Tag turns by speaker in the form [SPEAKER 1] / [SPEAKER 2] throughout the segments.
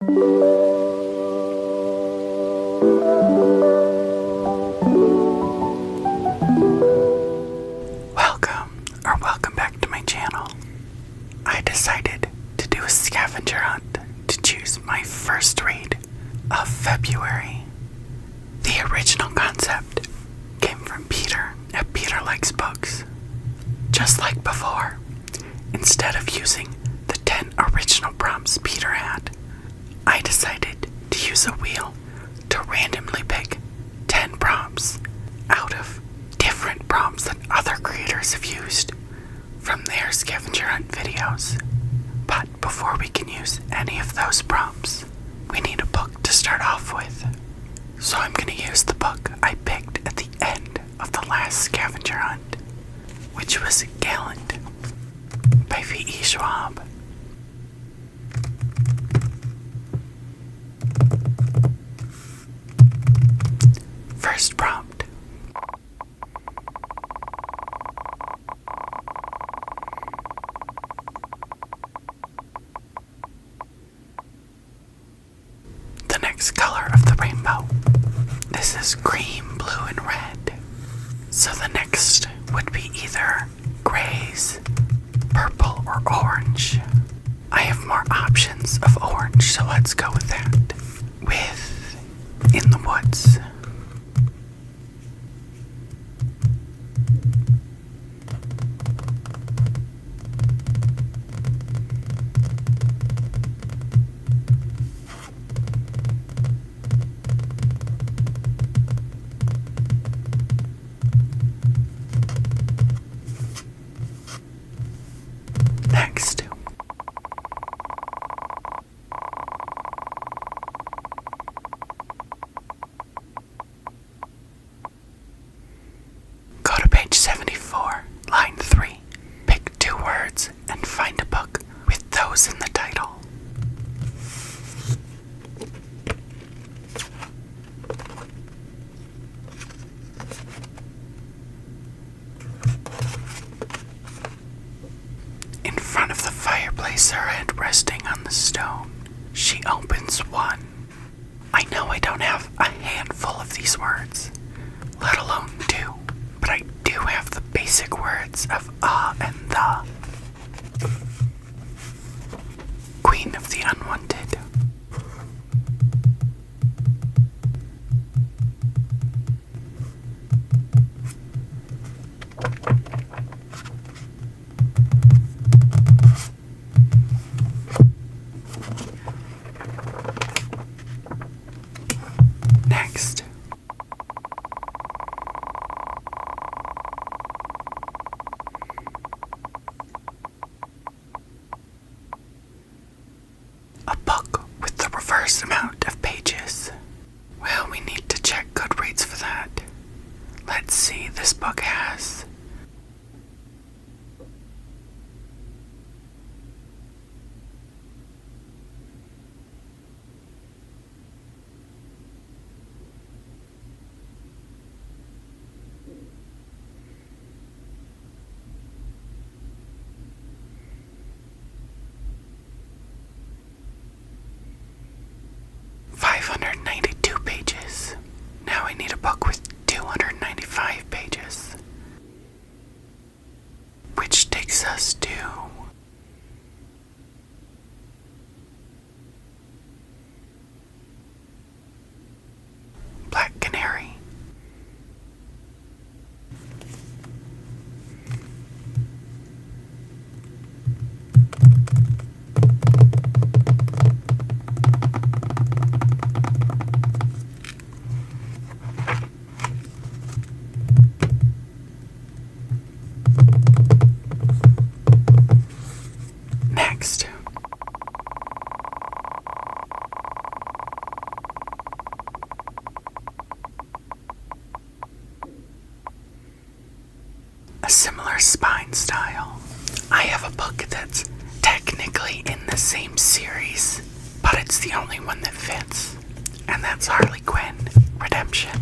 [SPEAKER 1] Welcome back to my channel. I decided to do a scavenger hunt to choose my first read of February. The original concept came from Peter at Peter Likes Books. Just like before, instead of using the 10 original prompts Peter had, I decided to use a wheel to randomly pick 10 prompts out of different prompts that other creators have used from their scavenger hunt videos. But before we can use any of those prompts, we need a book to start off with. So I'm going to use the book I picked at the end of the last scavenger hunt, which was Gallant by V.E. Schwab. First prompt. The next color of the rainbow. This is green, blue, and red. So the next would be either grays, purple, or orange. I have more options of orange, so let's go with that. With In the Woods. Next, go to page 74, line 3. Pick 2 words and find a book with those in the title. In front of the fireplace, her head resting on the stone, she opens one. I know I don't have a handful of these words, let alone 2, but I do have the basic words of and the. Queen of the Unwanted. Next, a book with the reverse amount of pages. Well, we need to check Goodreads for that. Let's see, this book has .592 pages. Now I need a book with 295 pages. Which takes us to Black Canary. Next, a similar spine style. I have a book that's technically in the same series, but it's the only one that fits, and that's Harley Quinn Redemption.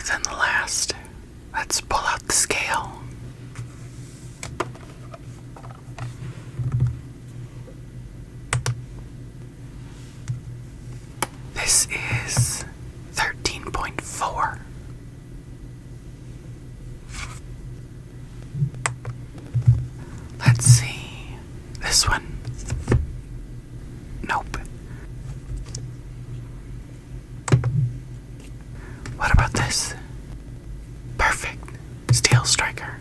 [SPEAKER 1] than the last. Let's pull out the scale. This is 13.4. Let's see. This one. Nope. What about this? Perfect. Steel striker.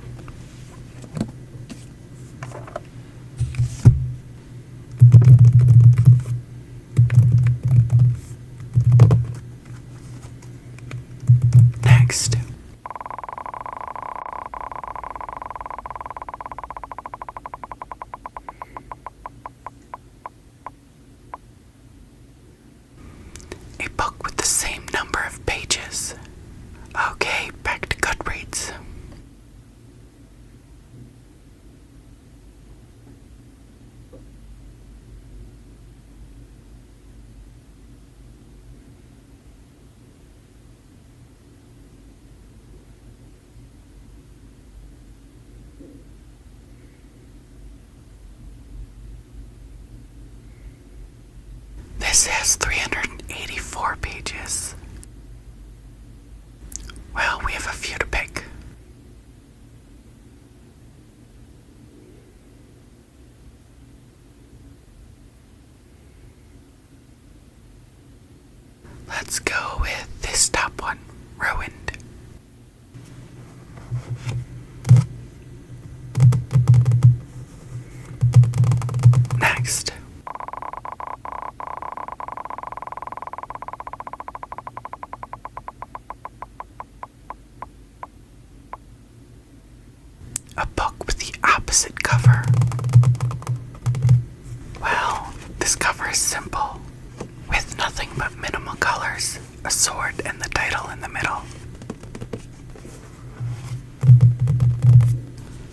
[SPEAKER 1] Next. A book with the same number of pages. Okay, back to Goodreads. This has 384 pages. Well, we have a few to pick. Let's go with this top one, Ruined. Next. A book with the opposite cover. Well, this cover is simple, with nothing but minimal colors, a sword, and the title in the middle.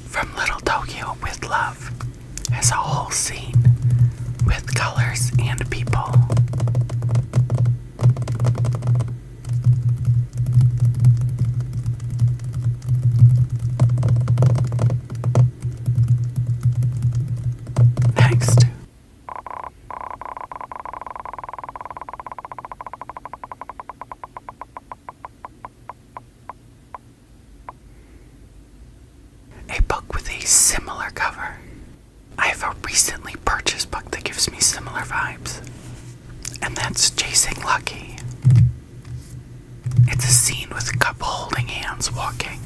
[SPEAKER 1] From Little Tokyo with Love has a whole scene with colors and people. Next. A book with a similar cover. I have a recently purchased book that gives me similar vibes, and that's Chasing Lucky. It's a scene with a couple holding hands walking.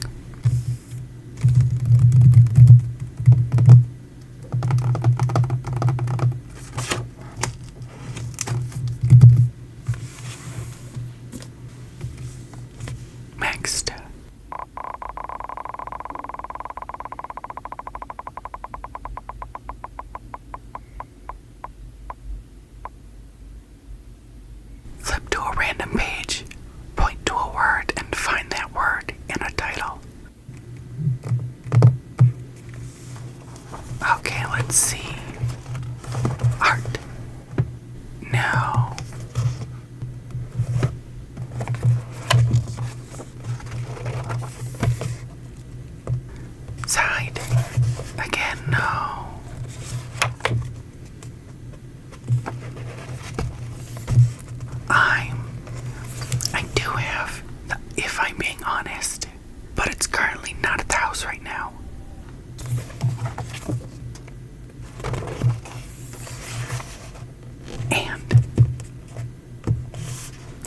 [SPEAKER 1] Next. Flip to a random page, point to a word, and find that word in a title. Okay, let's see. Art. No. Side. Again, no. I do have, if I'm being honest, but it's currently not at the house right now. And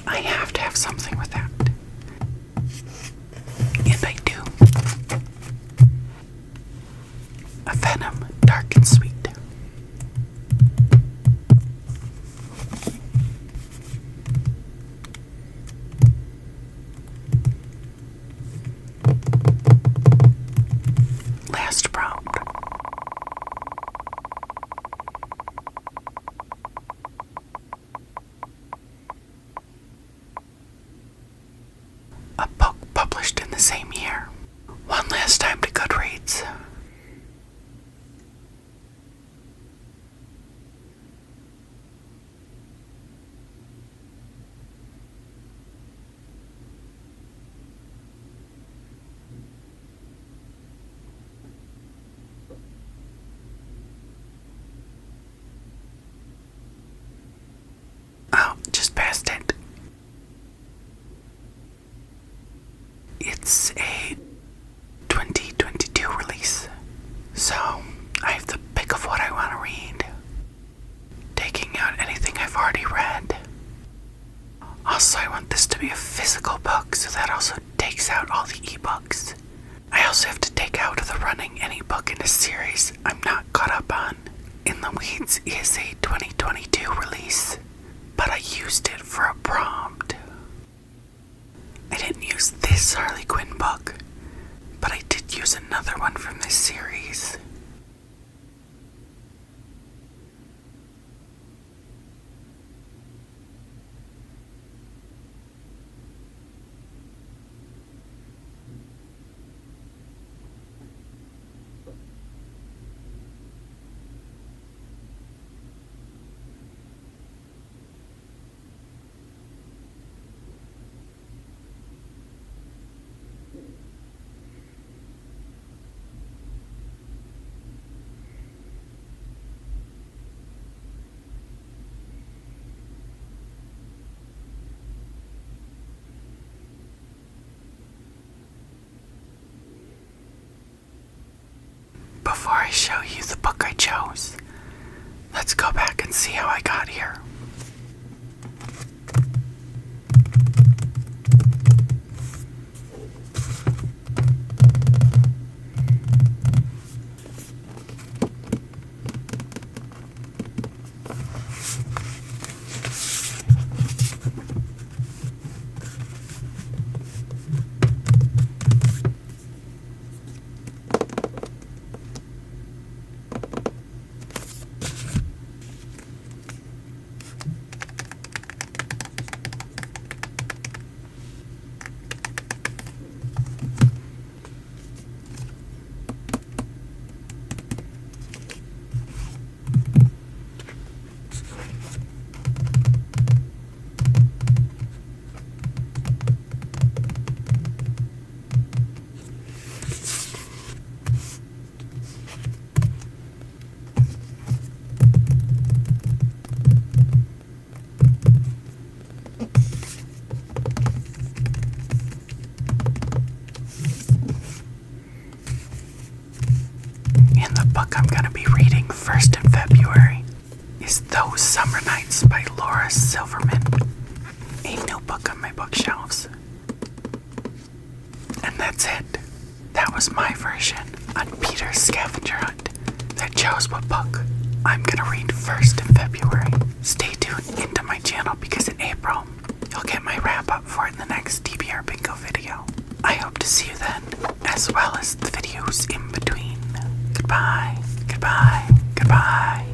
[SPEAKER 1] I have to have something with that. And I do. A Venom, dark and sweet. It's a 2022 release, so I have the pick of what I want to read, taking out anything I've already read. Also, I want this to be a physical book, so that also takes out all the ebooks. I also have to take out the running any book in a series I'm not caught up on. In the Weeds is a 2022 release, but I used it for a prompt. I didn't use this Harley Quinn book, but I did use another one from this series. Before I show you the book I chose, let's go back and see how I got here. Book I'm going to be reading first in February is Those Summer Nights by Laura Silverman, a new book on my bookshelves. And that's it. That was my version on Peter's scavenger hunt that chose what book I'm going to read first in February. Stay tuned into my channel because in April, you'll get my wrap up for it in the next TBR Bingo video. I hope to see you then, as well as the videos in between. Goodbye, goodbye, goodbye.